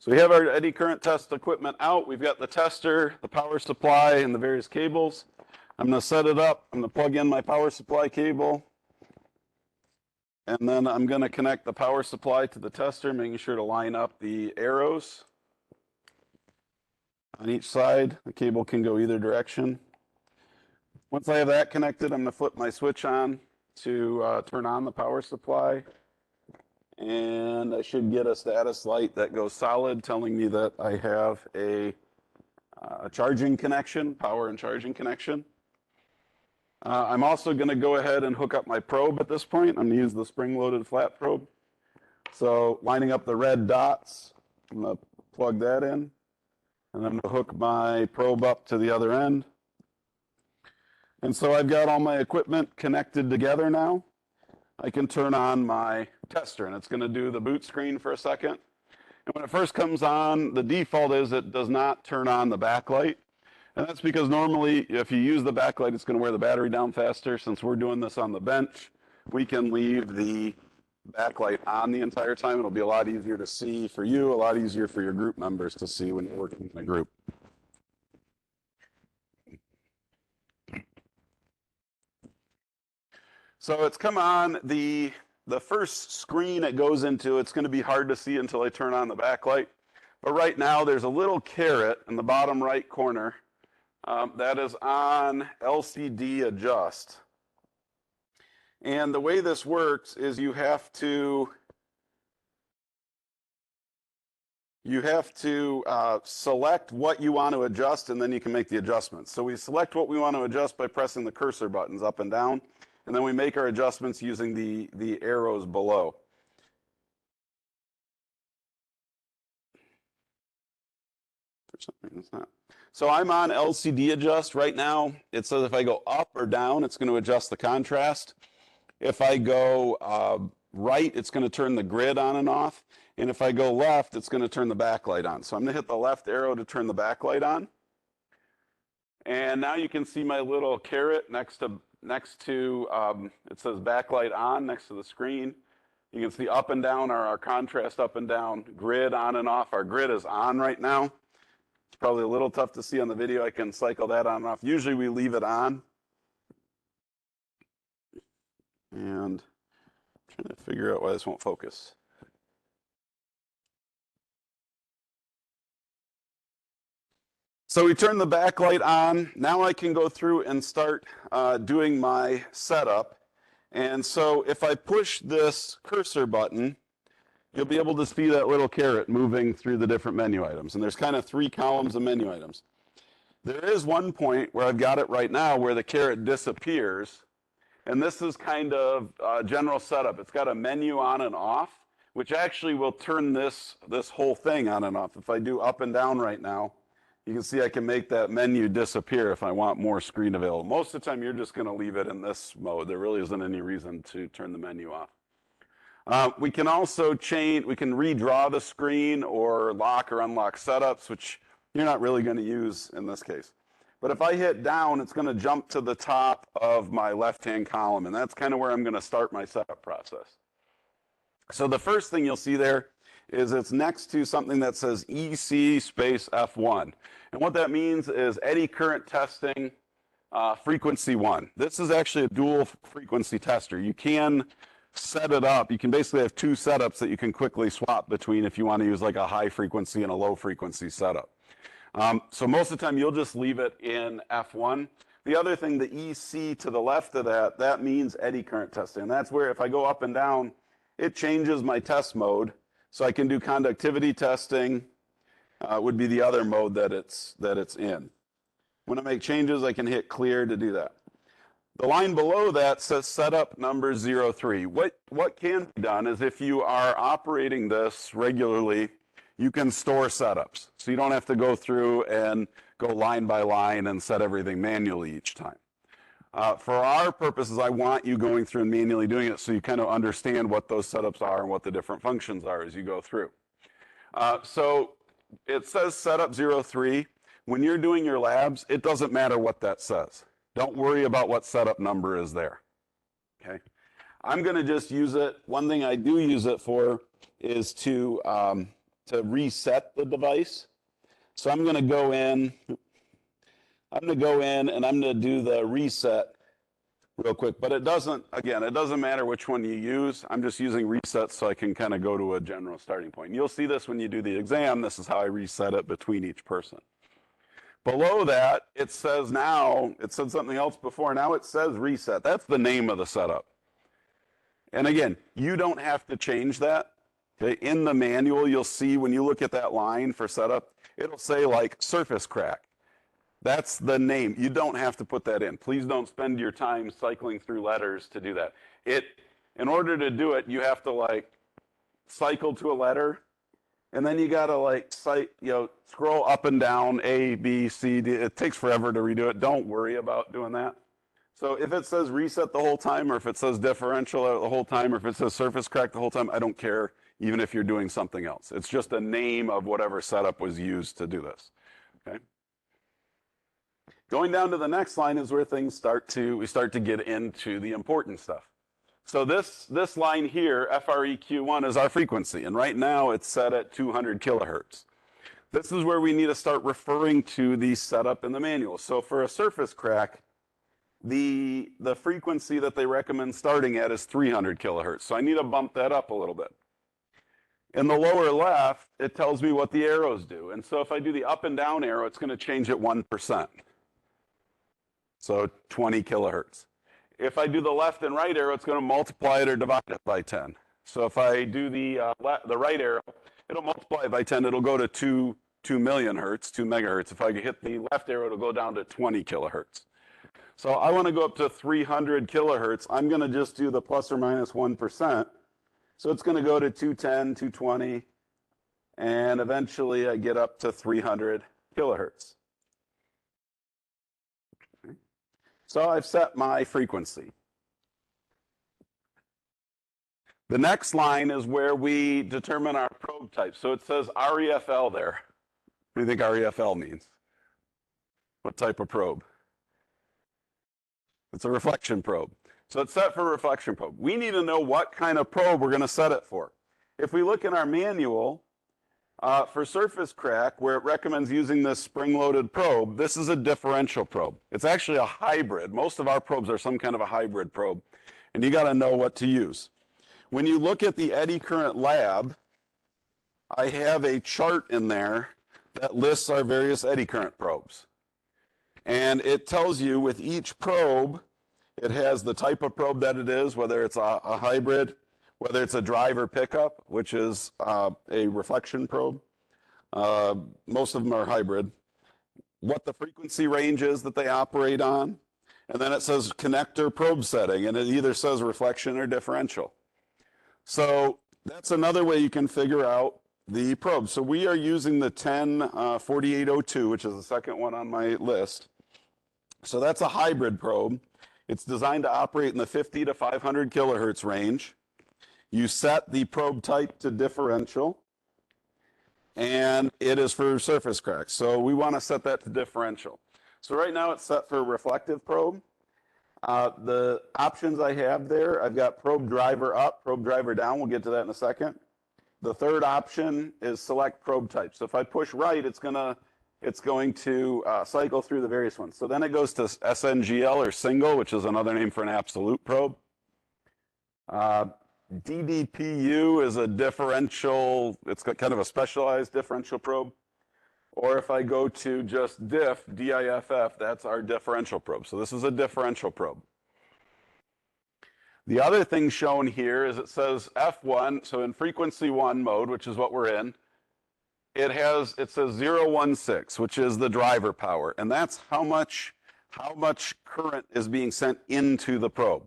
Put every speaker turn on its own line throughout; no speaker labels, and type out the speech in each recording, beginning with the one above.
So we have our eddy current test equipment out. We've got the tester, the power supply, and the various cables. I'm going to set it up. I'm going to plug in my power supply cable. And then I'm going to connect the power supply to the tester, making sure to line up the arrows on each side. The cable can go either direction. Once I have that connected, I'm going to flip my switch on to turn on the power supply. And I should get a status light that goes solid, telling me that I have a charging connection, power and charging connection. I'm also going to go ahead and hook up my probe at this point. I'm going to use the spring-loaded flat probe. So lining up the red dots, I'm going to plug that in. And I'm going to hook my probe up to the other end. And so I've got all my equipment connected together now. I can turn on my tester, and it's going to do the boot screen for a second. And when it first comes on, the default is it does not turn on the backlight. And that's because normally, if you use the backlight, it's going to wear the battery down faster. Since we're doing this on the bench, we can leave the backlight on the entire time. It'll be a lot easier to see for you, a lot easier for your group members to see when you're working in a group. So it's come on. The first screen it goes into, it's going to be hard to see until I turn on the backlight. But right now, there's a little caret in the bottom right corner that is on LCD adjust. And the way this works is you have to select what you want to adjust, and then you can make the adjustments. So we select what we want to adjust by pressing the cursor buttons up and down, and then we make our adjustments using the arrows below. For some reason it's not. So I'm on LCD adjust right now. It says if I go up or down, it's going to adjust the contrast. If I go right, it's going to turn the grid on and off. And if I go left, it's going to turn the backlight on. So I'm going to hit the left arrow to turn the backlight on. And now you can see my little caret next to it says backlight on next to the screen. You can see up and down our contrast up and down, grid on and off. Our grid is on right now. It's probably a little tough to see on the video. I can cycle that on and off. Usually we leave it on. And I'm trying to figure out why this won't focus. So we turn the backlight on. Now I can go through and start doing my setup. And so if I push this cursor button, you'll be able to see that little caret moving through the different menu items. And there's kind of 3 columns of menu items. There is one point where I've got it right now where the caret disappears. And this is kind of general setup. It's got a menu on and off, which actually will turn this whole thing on and off. If I do up and down right now, you can see I can make that menu disappear if I want more screen available. Most of the time, you're just going to leave it in this mode. There really isn't any reason to turn the menu off. We can also change, we can redraw the screen or lock or unlock setups, which you're not really going to use in this case. But if I hit down, it's going to jump to the top of my left-hand column, and that's kind of where I'm going to start my setup process. So the first thing you'll see there is it's next to something that says EC space F1. And what that means is eddy current testing frequency 1. This is actually a dual frequency tester. You can set it up. You can basically have 2 setups that you can quickly swap between if you want to use like a high frequency and a low frequency setup. So most of the time you'll just leave it in F1. The other thing, the EC to the left of that, that means eddy current testing. And that's where if I go up and down, it changes my test mode. So I can do conductivity testing, would be the other mode that it's in. When I make changes, I can hit clear to do that. The line below that says setup number 03. What can be done is if you are operating this regularly, you can store setups. So you don't have to go through and go line by line and set everything manually each time. For our purposes, I want you going through and manually doing it so you kind of understand what those setups are and what the different functions are as you go through. So it says setup 03. When you're doing your labs, it doesn't matter what that says. Don't worry about what setup number is there. Okay? I'm going to just use it. One thing I do use it for is to to reset the device. So I'm going to go in. I'm going to go in and I'm going to do the reset real quick. But it doesn't, again, it doesn't matter which one you use. I'm just using reset so I can kind of go to a general starting point. And you'll see this when you do the exam. This is how I reset it between each person. Below that, it says now, it said something else before. Now it says reset. That's the name of the setup. And again, you don't have to change that. Okay? In the manual, you'll see when you look at that line for setup, it'll say like surface crack. That's the name. You don't have to put that in. Please don't spend your time cycling through letters to do that. In order to do it, you have to like cycle to a letter, and then you gotta like scroll up and down A, B, C, D. It takes forever to redo it. Don't worry about doing that. So if it says reset the whole time, or if it says differential the whole time, or if it says surface crack the whole time, I don't care, even if you're doing something else. It's just a name of whatever setup was used to do this. Okay. Going down to the next line is where we start to get into the important stuff. So this line here, FREQ1, is our frequency, and right now it's set at 200 kilohertz. This is where we need to start referring to the setup in the manual. So for a surface crack, the frequency that they recommend starting at is 300 kilohertz. So I need to bump that up a little bit. In the lower left, it tells me what the arrows do. And so if I do the up and down arrow, it's going to change it 1%. So 20 kilohertz. If I do the left and right arrow, it's going to multiply it or divide it by 10. So if I do the right arrow, it'll multiply it by 10. It'll go to 2 million hertz, 2 megahertz. If I hit the left arrow, it'll go down to 20 kilohertz. So I want to go up to 300 kilohertz. I'm going to just do the plus or minus 1%. So it's going to go to 210, 220, and eventually I get up to 300 kilohertz. So I've set my frequency. The next line is where we determine our probe type. So it says REFL there. What do you think REFL means? What type of probe? It's a reflection probe. So it's set for reflection probe. We need to know what kind of probe we're going to set it for. If we look in our manual, for surface crack, where it recommends using this spring-loaded probe, this is a differential probe. It's actually a hybrid. Most of our probes are some kind of a hybrid probe, and you got to know what to use. When you look at the Eddy Current Lab, I have a chart in there that lists our various eddy current probes. And it tells you with each probe, it has the type of probe that it is, whether it's a hybrid, whether it's a driver pickup, which is a reflection probe. Most of them are hybrid. What the frequency range is that they operate on. And then it says connector probe setting, and it either says reflection or differential. So that's another way you can figure out the probe. So we are using the 104802, which is the second one on my list. So that's a hybrid probe. It's designed to operate in the 50 to 500 kilohertz range. You set the probe type to differential, and it is for surface cracks. So we want to set that to differential. So right now it's set for reflective probe. The options I have there, I've got probe driver up, probe driver down. We'll get to that in a second. The third option is select probe type. So if I push right, it's going to cycle through the various ones. So then it goes to SNGL or single, which is another name for an absolute probe. DDPU is a differential, it's got kind of a specialized differential probe. Or if I go to just diff, DIFF, that's our differential probe. So this is a differential probe. The other thing shown here is it says F1, so in frequency 1 mode, which is what we're in, it says 016, which is the driver power, and that's how much current is being sent into the probe.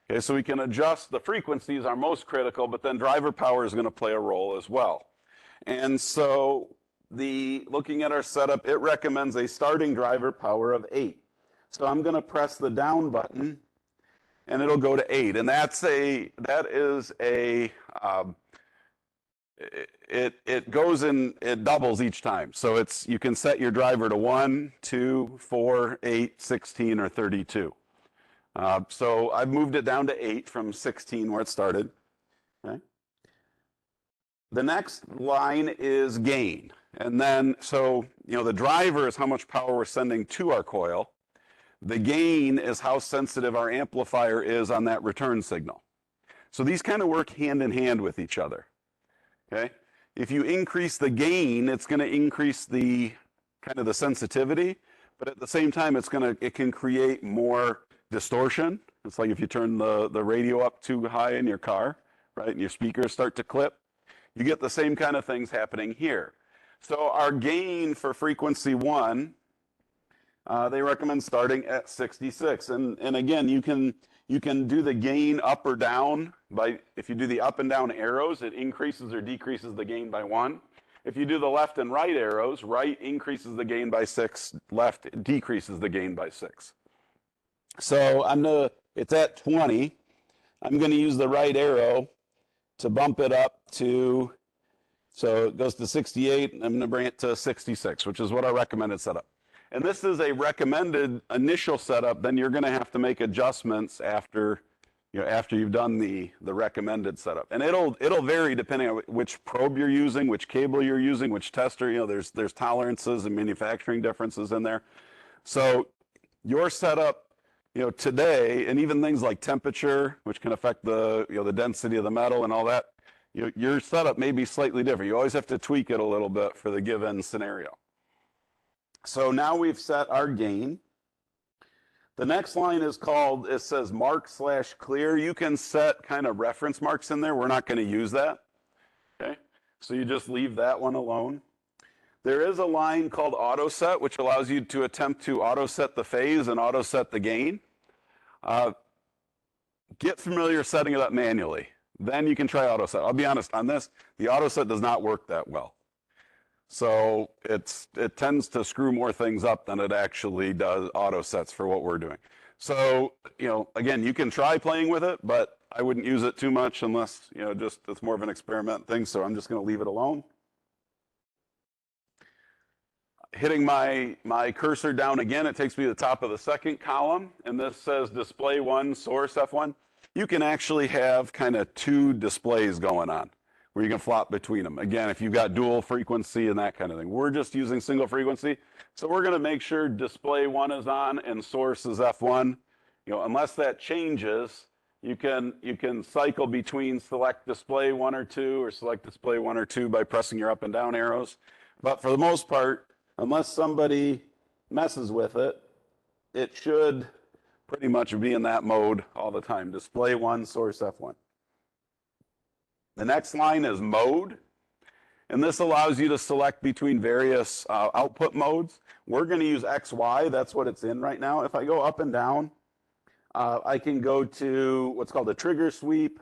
Okay, so we can adjust the frequencies are most critical, but then driver power is going to play a role as well. And so looking at our setup, it recommends a starting driver power of 8. So I'm going to press the down button, and it'll go to 8, and it doubles each time. So you can set your driver to 1, 2, 4, 8, 16, or 32. So I've moved it down to 8 from 16 where it started. Okay. The next line is gain. And then, so, the driver is how much power we're sending to our coil. The gain is how sensitive our amplifier is on that return signal. So these kind of work hand in hand with each other, okay? If you increase the gain, it's going to increase the kind of the sensitivity, but at the same time, it can create more distortion. It's like if you turn the radio up too high in your car, right, and your speakers start to clip, you get the same kind of things happening here. So our gain for frequency 1, they recommend starting at 66. And again, you can do the gain up or down by, if you do the up and down arrows, it increases or decreases the gain by 1. If you do the left and right arrows, right increases the gain by 6, left decreases the gain by 6. So it's at 20. I'm going to use the right arrow to bump it up to, so it goes to 68, and I'm going to bring it to 66, which is what our recommended setup. And this is a recommended initial setup, then you're going to have to make adjustments after you've done the recommended setup. And it'll vary depending on which probe you're using, which cable you're using, which tester, there's tolerances and manufacturing differences in there. So your setup, today, and even things like temperature, which can affect the density of the metal and all that, your setup may be slightly different. You always have to tweak it a little bit for the given scenario. So now we've set our gain. The next line is called, it says mark/clear. You can set kind of reference marks in there. We're not going to use that. Okay, so you just leave that one alone. There is a line called auto set, which allows you to attempt to auto set the phase and auto set the gain. Get familiar setting it up manually. Then you can try auto set. I'll be honest on this, the auto set does not work that well. So it tends to screw more things up than it actually does auto sets for what we're doing. So, again, you can try playing with it, but I wouldn't use it too much unless, just it's more of an experiment thing. So I'm just going to leave it alone. Hitting my cursor down again, it takes me to the top of the second column, and this says display 1, source F1. You can actually have kind of 2 displays going on where you can flop between them. Again, if you've got dual frequency and that kind of thing. We're just using single frequency, so we're going to make sure display 1 is on and source is F1. Unless that changes, you can cycle between select display 1 or 2 or select display 1 or 2 by pressing your up and down arrows. But for the most part, unless somebody messes with it, it should pretty much be in that mode all the time. Display 1, source F1. The next line is mode, and this allows you to select between various output modes. We're going to use XY. That's what it's in right now. If I go up and down, I can go to what's called a trigger sweep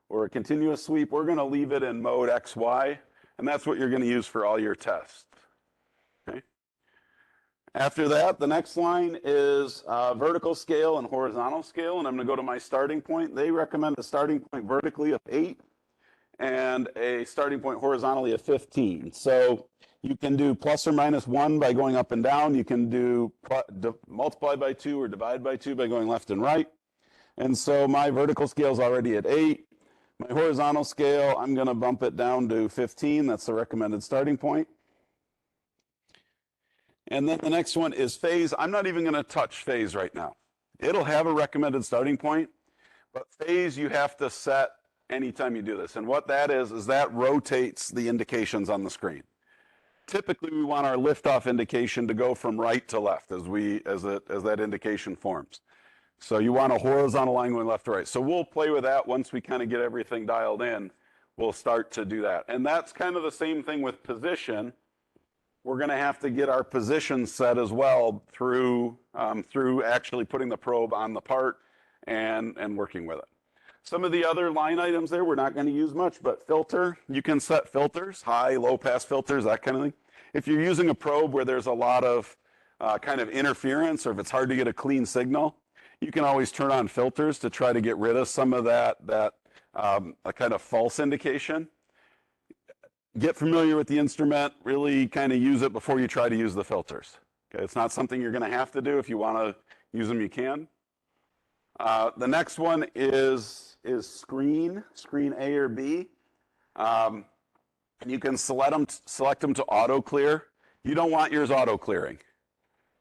or a continuous sweep. We're going to leave it in mode XY, and that's what you're going to use for all your tests. Okay. After that, the next line is vertical scale and horizontal scale, and I'm going to go to my starting point. They recommend a starting point vertically of 8 and a starting point horizontally of 15. So you can do plus or minus 1 by going up and down. You can do multiply by 2 or divide by 2 by going left and right. And so my vertical scale is already at 8. My horizontal scale, I'm going to bump it down to 15. That's the recommended starting point. And then the next one is phase. I'm not even going to touch phase right now. It'll have a recommended starting point, but phase you have to set anytime you do this. And what that is that rotates the indications on the screen. Typically, we want our liftoff indication to go from right to left as that indication forms. So you want a horizontal line going left to right. So we'll play with that once we kind of get everything dialed in. We'll start to do that. And that's kind of the same thing with position. We're going to have to get our position set as well through actually putting the probe on the part and working with it. Some of the other line items there we're not going to use much, but filter, you can set filters, high, low pass filters, that kind of thing. If you're using a probe where there's a lot of kind of interference or if it's hard to get a clean signal, you can always turn on filters to try to get rid of some of that kind of false indication. Get familiar with the instrument, really kind of use it before you try to use the filters. Okay, it's not something you're going to have to do. If you want to use them, you can. The next one is screen A or B. and you can select them to auto clear. You don't want yours auto clearing.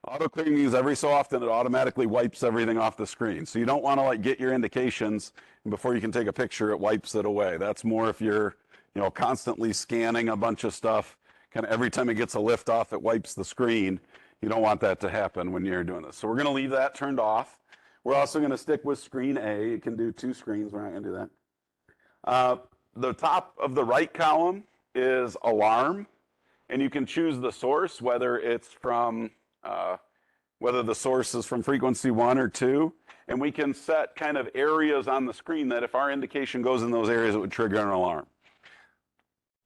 Auto clearing means every so often it automatically wipes everything off the screen. So you don't want to like get your indications and before you can take a picture, it wipes it away. That's more if you're, constantly scanning a bunch of stuff. Kind of every time it gets a lift off, it wipes the screen. You don't want that to happen when you're doing this. So we're going to leave that turned off. We're also going to stick with screen A. You can do 2 screens. We're not going to do that. The top of the right column is alarm, and you can choose the source, whether it's from whether the source is from frequency 1 or 2, and we can set kind of areas on the screen that if our indication goes in those areas, it would trigger an alarm.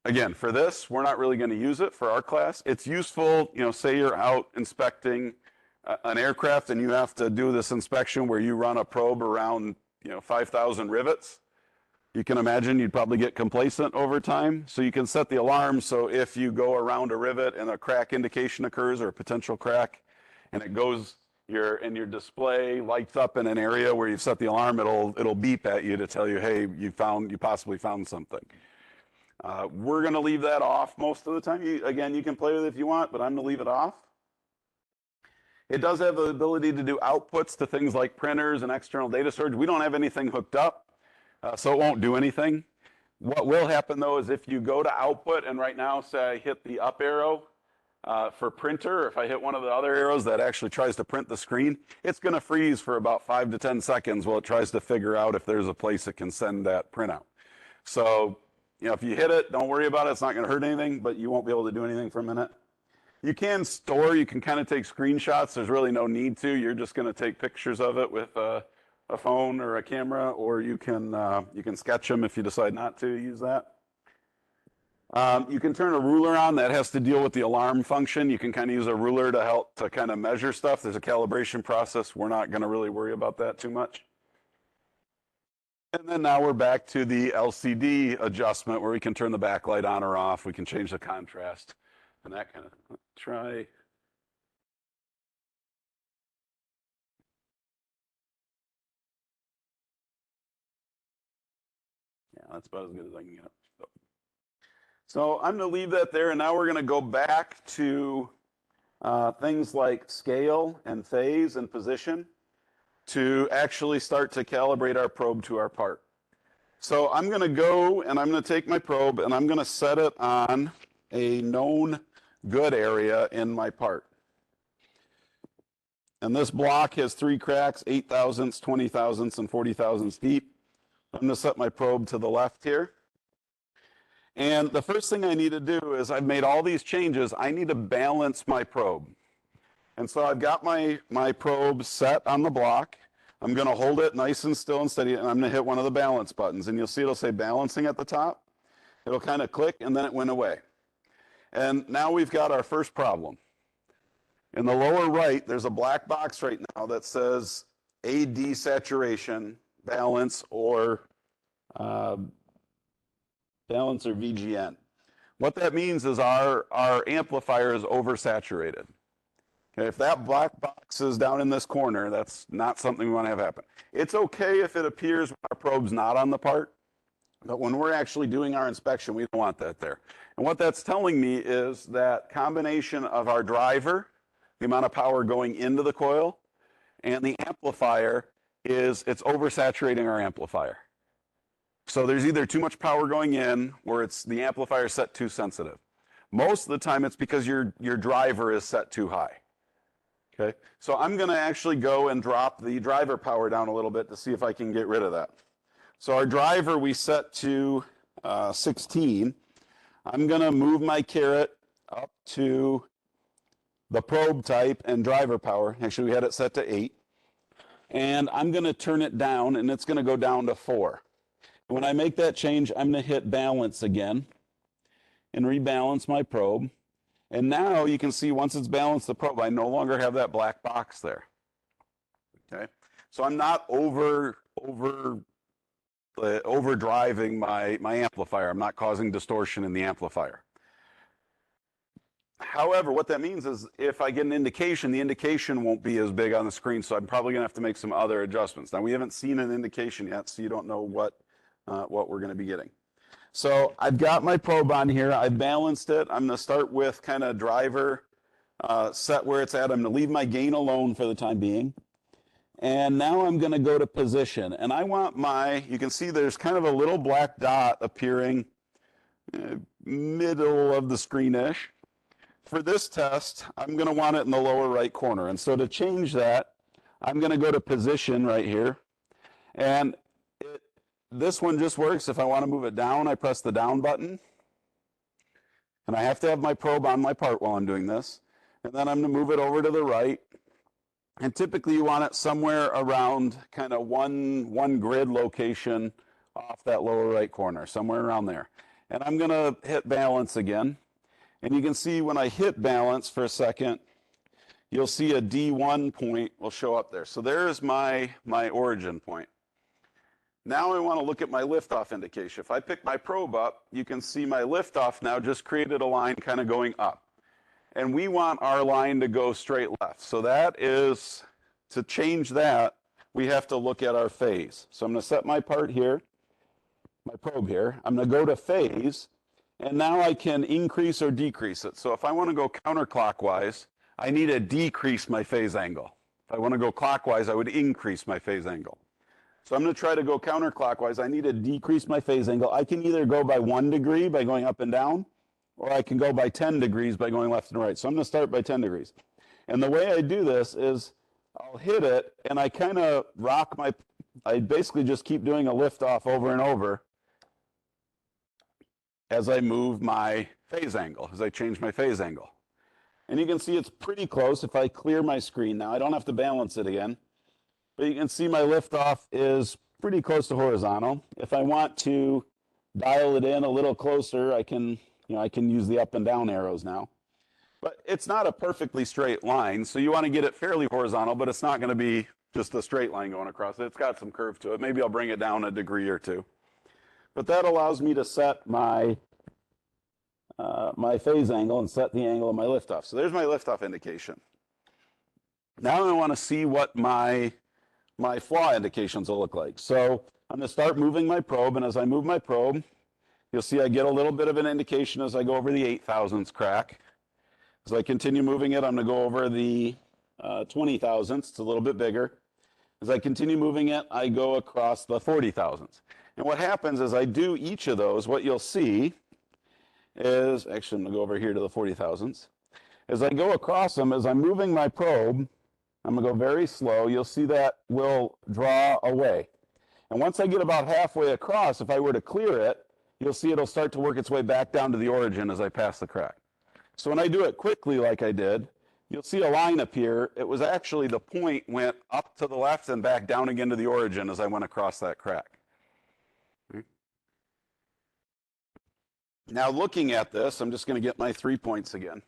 Again, for this, we're not really going to use it for our class. It's useful, say you're out inspecting an aircraft and you have to do this inspection where you run a probe around, 5,000 rivets. You can imagine you'd probably get complacent over time. So you can set the alarm so if you go around a rivet and a crack indication occurs or a potential crack, and it goes, your display lights up in an area where you've set the alarm, it'll beep at you to tell you, hey, you possibly found something. We're going to leave that off most of the time. Again, you can play with it if you want, but I'm going to leave it off. It does have the ability to do outputs to things like printers and external data storage. We don't have anything hooked up, so it won't do anything. What will happen, though, is if you go to output, and right now, say I hit the up arrow for printer, or if I hit one of the other arrows that actually tries to print the screen, it's going to freeze for about 5 to 10 seconds while it tries to figure out if there's a place it can send that printout. So, if you hit it, don't worry about it. It's not going to hurt anything, but you won't be able to do anything for a minute. You can kind of take screenshots. There's really no need to. You're just going to take pictures of it with a phone or a camera, or you can sketch them if you decide not to use that. You can turn a ruler on. That has to deal with the alarm function. You can kind of use a ruler to help to kind of measure stuff. There's a calibration process. We're not going to really worry about that too much. And then now we're back to the LCD adjustment where we can turn the backlight on or off. We can change the contrast and that kind of thing. Let's try. Yeah, that's about as good as I can get. So I'm going to leave that there, and now we're going to go back to things like scale and phase and position to actually start to calibrate our probe to our part. So I'm going to go and I'm going to take my probe and I'm going to set it on a known good area in my part. And this block has 3 cracks, 8 thousandths, 20 thousandths, and 40 thousandths deep. I'm going to set my probe to the left here. And the first thing I need to do is I've made all these changes. I need to balance my probe. And so I've got my probe set on the block. I'm going to hold it nice and still and steady, and I'm going to hit one of the balance buttons. And you'll see it'll say balancing at the top. It'll kind of click, and then it went away. And now we've got our first problem. In the lower right, there's a black box right now that says AD saturation, balance, or VGN. What that means is our amplifier is oversaturated. Okay, if that black box is down in this corner, that's not something we want to have happen. It's okay if it appears our probe's not on the part, but when we're actually doing our inspection, we don't want that there. And what that's telling me is that combination of our driver, the amount of power going into the coil, and the amplifier it's oversaturating our amplifier. So there's either too much power going in or it's the amplifier set too sensitive. Most of the time it's because your driver is set too high. Okay, so I'm going to actually go and drop the driver power down a little bit to see if I can get rid of that. So our driver we set to 16. I'm going to move my caret up to the probe type and driver power. Actually, we had it set to 8. And I'm going to turn it down, and it's going to go down to 4. When I make that change, I'm going to hit balance again and rebalance my probe. And now you can see once it's balanced the probe, I no longer have that black box there. Okay, so I'm not overdriving my amplifier. I'm not causing distortion in the amplifier. However, what that means is if I get an indication, the indication won't be as big on the screen, so I'm probably going to have to make some other adjustments. Now, we haven't seen an indication yet, so you don't know what we're going to be getting. So I've got my probe on here. I've balanced it. I'm going to start with kind of driver set where it's at. I'm going to leave my gain alone for the time being. And now I'm going to go to position. And I want my, you can see there's kind of a little black dot appearing middle of the screen-ish. For this test, I'm going to want it in the lower right corner. And so to change that, I'm going to go to position right here. And this one just works. If I want to move it down, I press the down button. And I have to have my probe on my part while I'm doing this. And then I'm going to move it over to the right. And typically you want it somewhere around kind of one grid location off that lower right corner, somewhere around there. And I'm going to hit balance again. And you can see when I hit balance for a second, you'll see a D1 point will show up there. So there's my origin point. Now I want to look at my liftoff indication. If I pick my probe up, you can see my liftoff now just created a line kind of going up. And we want our line to go straight left. So that is, to change that, we have to look at our phase. So I'm going to set my part here, my probe here. I'm going to go to phase, and now I can increase or decrease it. So if I want to go counterclockwise, I need to decrease my phase angle. If I want to go clockwise, I would increase my phase angle. So I'm going to try to go counterclockwise. I need to decrease my phase angle. I can either go by 1 degree by going up and down, or I can go by 10 degrees by going left and right. So I'm going to start by 10 degrees. And the way I do this is I'll hit it, and I kind of rock I basically just keep doing a liftoff over and over as I move my phase angle, as I change my phase angle. And you can see it's pretty close. If I clear my screen now, I don't have to balance it again. But you can see my liftoff is pretty close to horizontal. If I want to dial it in a little closer, I can use the up and down arrows now. But it's not a perfectly straight line, so you want to get it fairly horizontal, but it's not going to be just a straight line going across it. It's got some curve to it. Maybe I'll bring it down a degree or two. But that allows me to set my phase angle and set the angle of my liftoff. So there's my liftoff indication. Now I want to see what my flaw indications will look like. So I'm going to start moving my probe, and as I move my probe, you'll see I get a little bit of an indication as I go over the 8 thousandths crack. As I continue moving it, I'm going to go over the 20 thousandths. It's a little bit bigger. As I continue moving it, I go across the 40 thousandths. And what happens as I do each of those, what you'll see is, actually I'm going to go over here to the 40 thousandths. As I go across them, as I'm moving my probe, I'm going to go very slow. You'll see that will draw away. And once I get about halfway across, if I were to clear it, you'll see it'll start to work its way back down to the origin as I pass the crack. So when I do it quickly like I did, you'll see a line appear. It was actually the point went up to the left and back down again to the origin as I went across that crack. Okay. Now looking at this, I'm just going to get my 3 points again.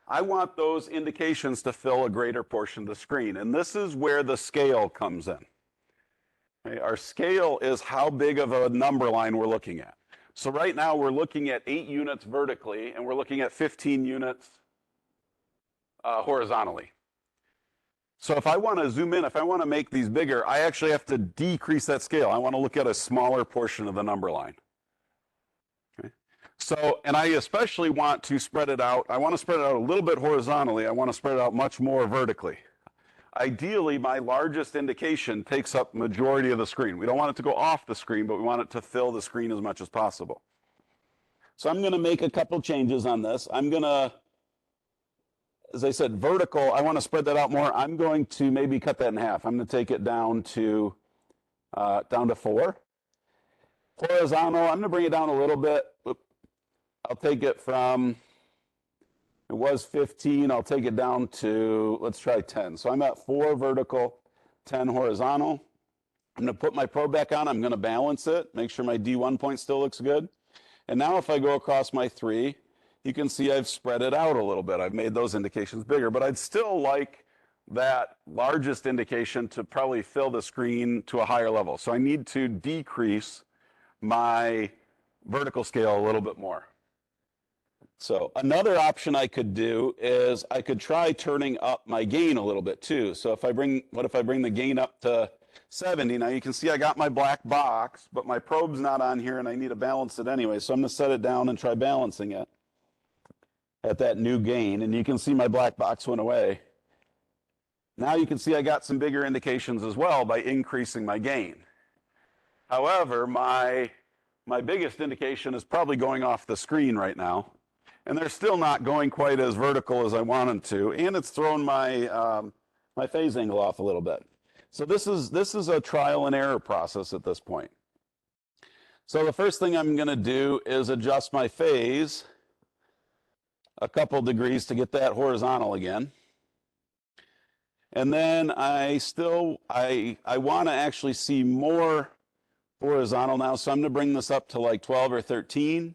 I want those indications to fill a greater portion of the screen, and this is where the scale comes in. Okay. Our scale is how big of a number line we're looking at. So right now we're looking at 8 units vertically, and we're looking at 15 units horizontally. So if I want to zoom in, if I want to make these bigger, I actually have to decrease that scale. I want to look at a smaller portion of the number line. Okay. So, and I especially want to spread it out. I want to spread it out a little bit horizontally. I want to spread it out much more vertically. Ideally, my largest indication takes up majority of the screen. We don't want it to go off the screen, but we want it to fill the screen as much as possible. So I'm going to make a couple changes on this. I'm going to, as I said, vertical, I want to spread that out more. I'm going to maybe cut that in half. I'm going to take it down to 4. Horizontal, I'm going to bring it down a little bit. I'll take it from, it was 15, I'll take it down to, let's try 10. So I'm at 4 vertical, 10 horizontal. I'm going to put my probe back on. I'm going to balance it, make sure my D1 point still looks good. And now if I go across my 3, you can see I've spread it out a little bit. I've made those indications bigger, but I'd still like that largest indication to probably fill the screen to a higher level. So I need to decrease my vertical scale a little bit more. So another option I could do is I could try turning up my gain a little bit too. So if I bring, what if I bring the gain up to 70. Now you can see I got my black box, but my probe's not on here and I need to balance it anyway. So I'm going to set it down and try balancing it at that new gain. And you can see my black box went away. Now you can see I got some bigger indications as well by increasing my gain. However, my biggest indication is probably going off the screen right now. And they're still not going quite as vertical as I want them to. And it's thrown my, my phase angle off a little bit. So this is a trial and error process at this point. So the first thing I'm going to do is adjust my phase a couple degrees to get that horizontal again. And then I want to actually see more horizontal now, so I'm going to bring this up to like 12 or 13,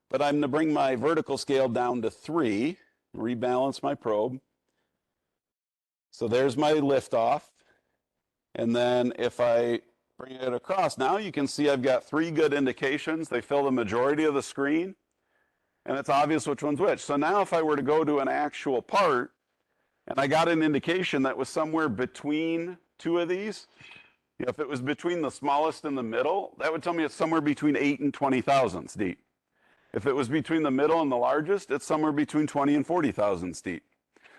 but I'm going to bring my vertical scale down to 3, rebalance my probe. So there's my liftoff. And then if I bring it across, now you can see I've got 3 good indications. They fill the majority of the screen, and it's obvious which one's which. So now if I were to go to an actual part, and I got an indication that was somewhere between 2 of these, if it was between the smallest and the middle, that would tell me it's somewhere between 8 and 20 thousandths deep. If it was between the middle and the largest, it's somewhere between 20 and 40 thousandths deep.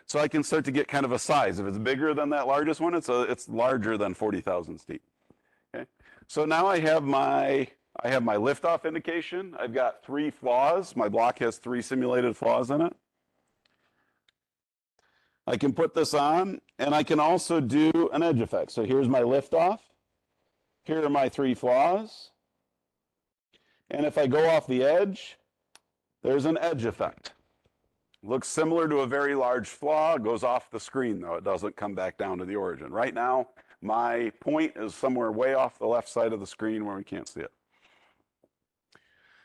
So I can start to get kind of a size. If it's bigger than that largest one, it's larger than 40 thousandths deep. Okay. So now I have my liftoff indication. I've got 3 flaws. My block has 3 simulated flaws in it. I can put this on, and I can also do an edge effect. So here's my liftoff. Here are my 3 flaws. And if I go off the edge, there's an edge effect. Looks similar to a very large flaw, goes off the screen though. It doesn't come back down to the origin. Right now, my point is somewhere way off the left side of the screen where we can't see it.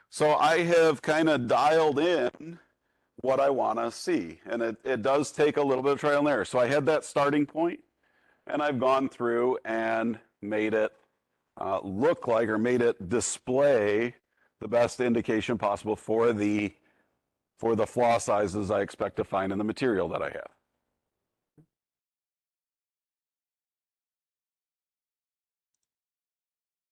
So I have kind of dialed in what I want to see. And it does take a little bit of trial and error. So I had that starting point, and I've gone through and made it look like, or made it display the best indication possible for the flaw sizes I expect to find in the material that I have.